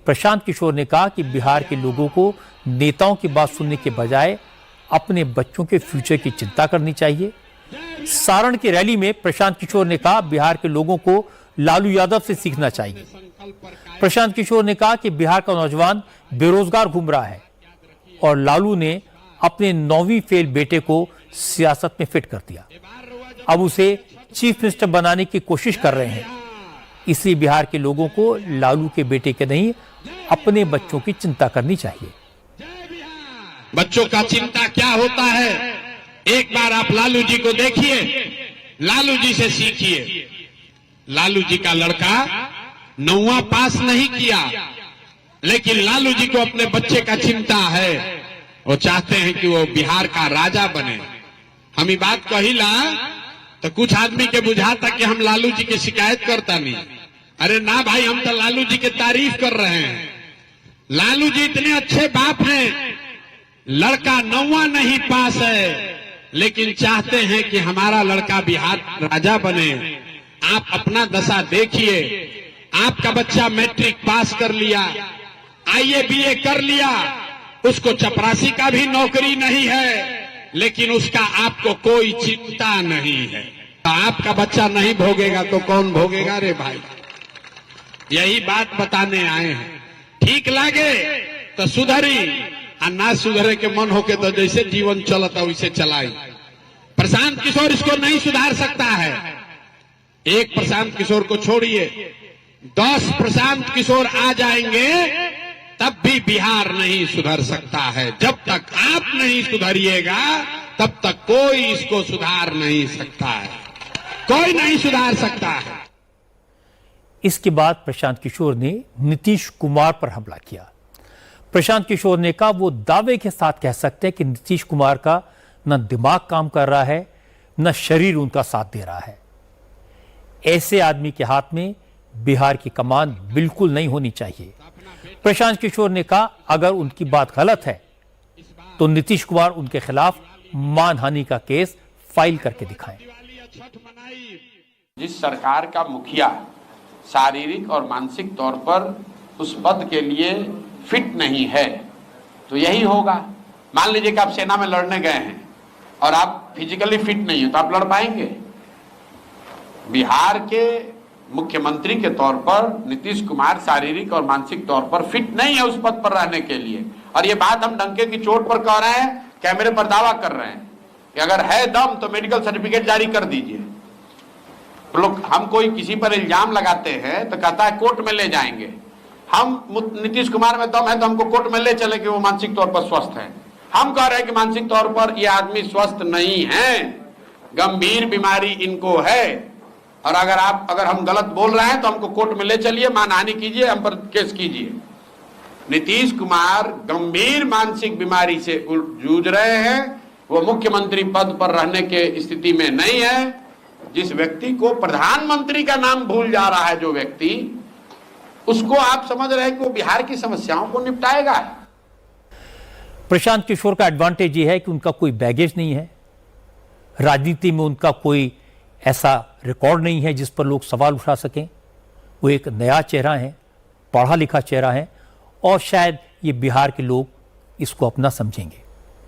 प्रशांत किशोर ने कहा कि बिहार के लोगों को नेताओं की बात सुनने के बजाय अपने बच्चों के फ्यूचर की चिंता करनी चाहिए। सारण की रैली में प्रशांत किशोर ने कहा बिहार के लोगों को लालू यादव से सीखना चाहिए। प्रशांत किशोर ने कहा कि बिहार का नौजवान बेरोजगार घूम रहा है और लालू ने अपने 9वीं फेल बेटे को सियासत में फिट कर दिया। अब उसे चीफ मिनिस्टर बनाने की कोशिश कर रहे हैं। इसलिए बिहार के लोगों को लालू के बेटे के नहीं अपने बच्चों की चिंता करनी चाहिए। बच्चों का चिंता क्या होता है, एक बार आप लालू जी को देखिए, लालू जी से सीखिए। लालू जी का लड़का 9वां पास नहीं किया, लेकिन लालू जी को अपने बच्चे का चिंता है। वो चाहते हैं कि वो बिहार का राजा बने। हम ये बात कहिला तो कुछ आदमी के बुझाता कि हम लालू जी की शिकायत करता नहीं। अरे ना भाई, हम तो लालू जी की तारीफ कर रहे हैं। लालू जी इतने अच्छे बाप हैं, लड़का 9वां नहीं पास है, लेकिन चाहते हैं कि हमारा लड़का बिहार राजा बने। आप अपना दशा देखिए, आपका बच्चा मैट्रिक पास कर लिया, आईए बीए कर लिया, उसको चपरासी का भी नौकरी नहीं है, लेकिन उसका आपको कोई चिंता नहीं है। तो आपका बच्चा नहीं भोगेगा तो कौन भोगेगा रे भाई? यही बात बताने आए हैं। ठीक लागे तो सुधरी, और ना सुधरे के मन होके तो जैसे जीवन चलता वैसे चलाई। प्रशांत किशोर इसको नहीं सुधार सकता है। एक प्रशांत किशोर को छोड़िए, 10 प्रशांत किशोर आ जाएंगे तब भी बिहार नहीं सुधर सकता है। जब तक आप नहीं सुधरिएगा तब तक कोई इसको सुधार नहीं सकता है, कोई नहीं सुधार सकता है। इसके बाद प्रशांत किशोर ने नीतीश कुमार पर हमला किया। प्रशांत किशोर ने कहा वो दावे के साथ कह सकते हैं कि नीतीश कुमार का न दिमाग काम कर रहा है, न शरीर उनका साथ दे रहा है। ऐसे आदमी के हाथ में बिहार की कमान बिल्कुल नहीं होनी चाहिए। प्रशांत किशोर ने कहा अगर उनकी बात गलत है तो नीतीश कुमार उनके खिलाफ मानहानि का केस फाइल करके दिखाएं। जिस सरकार का मुखिया शारीरिक और मानसिक तौर पर उस पद के लिए फिट नहीं है तो यही होगा। मान लीजिए कि आप सेना में लड़ने गए हैं और आप फिजिकली फिट नहीं हो तो आप लड़ पाएंगे? बिहार के मुख्यमंत्री के तौर पर नीतीश कुमार शारीरिक और मानसिक तौर पर फिट नहीं है उस पद पर रहने के लिए। और ये बात हम डंके की चोट पर कह रहे हैं, कैमरे पर दावा कर रहे हैं कि अगर है दम तो मेडिकल सर्टिफिकेट जारी कर दीजिए। तो लोग हम कोई किसी पर इल्जाम लगाते हैं तो कहता है कोर्ट में ले जाएंगे। हम नीतीश कुमार में दम है तो हमको कोर्ट में ले चले कि वो मानसिक तौर पर स्वस्थ है। हम कह रहे हैं कि मानसिक तौर पर ये आदमी स्वस्थ नहीं है, गंभीर बीमारी इनको है। और अगर हम गलत बोल रहे हैं तो हमको कोर्ट में ले चलिए, मानहानि कीजिए, हम पर केस कीजिए। नीतीश कुमार गंभीर मानसिक बीमारी से जूझ रहे हैं। वो मुख्यमंत्री पद पर रहने के स्थिति में नहीं है। जिस व्यक्ति को प्रधानमंत्री का नाम भूल जा रहा है जो व्यक्ति, उसको आप समझ रहे हैं कि वो बिहार की समस्याओं को निपटाएगा। प्रशांत किशोर का एडवांटेज ये है कि उनका कोई बैगेज नहीं है, राजनीति में उनका कोई ऐसा रिकॉर्ड नहीं है जिस पर लोग सवाल उठा सकें। वो एक नया चेहरा है, पढ़ा लिखा चेहरा है और शायद ये बिहार के लोग इसको अपना समझेंगे।